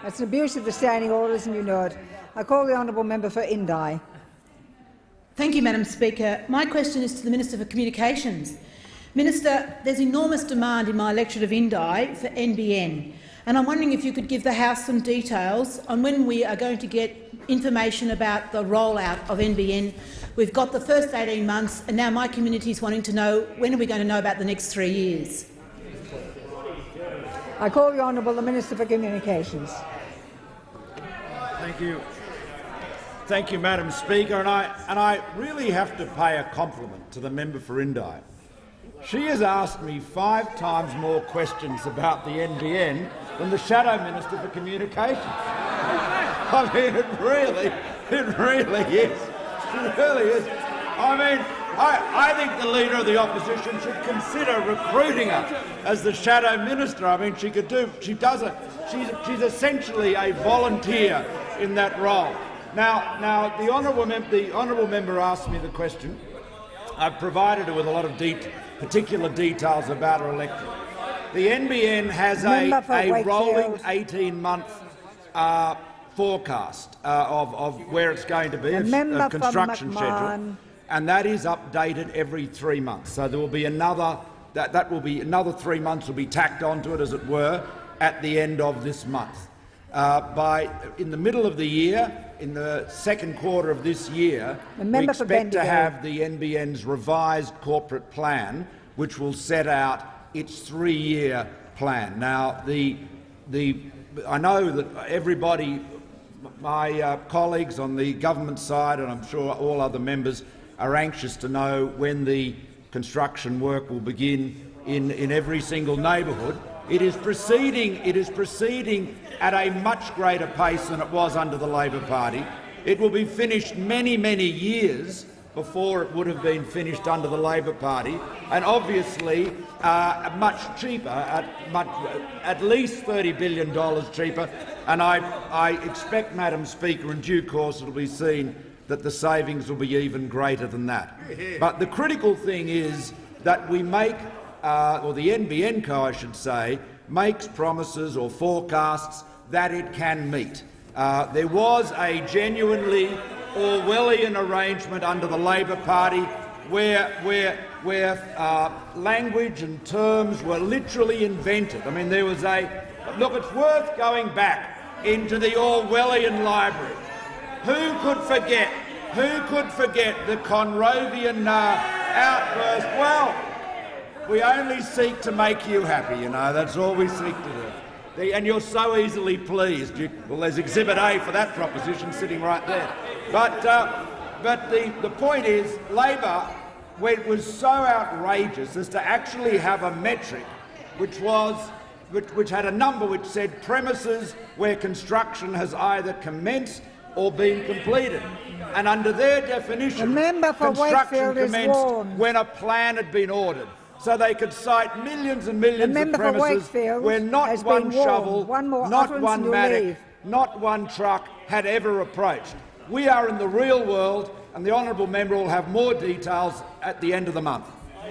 That's an abuse of the standing orders, and you know it. I call the honourable member for Indi. Thank you, Madam Speaker. My question is to the Minister for Communications. Minister, there's enormous demand in my electorate of Indi for NBN, and I'm wondering if you could give the House some details on when we are going to get information about the rollout of NBN. We've got the first 18 months, and now my community is wanting to know when are we going to know about the next 3 years. I call the honourable the Minister for Communications. Thank you, Madam Speaker, and I really have to pay a compliment to the member for Indi. She has asked me 5 times more questions about the NBN than the Shadow Minister for Communications. I mean, it really is. It really is. I mean, I think the Leader of the Opposition should consider recruiting her as the Shadow Minister. I mean, she's essentially a volunteer in that role. Now the honourable member asked me the question. I've provided her with a lot of particular details about her electorate. The NBN has a rolling 18-month forecast of where it's going to be, of construction schedule, and that is updated every 3 months. So there will be another. That will be another 3 months will be tacked onto it, as it were, at the end of this month. In the middle of the year, in the second quarter of this year, we expect to have the NBN's revised corporate plan, which will set out its 3-year plan. Now, I know that everybody, my colleagues on the government side, and I'm sure all other members, are anxious to know when the construction work will begin in every single neighbourhood. It is proceeding at a much greater pace than it was under the Labor Party. It will be finished many, many years before it would have been finished under the Labor Party, and obviously much cheaper, at least $30 billion cheaper. And I expect, Madam Speaker, in due course it will be seen that the savings will be even greater than that. But the critical thing is that we make, or the NBN Co, I should say, makes promises or forecasts that it can meet. There was a genuinely Orwellian arrangement under the Labor Party where language and terms were literally invented. I mean, there was look, it's worth going back into the Orwellian library. Who could forget the Conrovian outburst? Well, we only seek to make you happy, you know, that's all we seek to do. And you're so easily pleased. Well, there's Exhibit A for that proposition sitting right there. But the point is, Labor, when it was so outrageous as to actually have a metric which had a number which said premises where construction has either commenced or been completed. And under their definition, construction commenced when a plan had been ordered. So they could cite millions and millions of premises where not one shovel, not one mattock, not one truck had ever approached. We are in the real world, and the honourable member will have more details at the end of the month.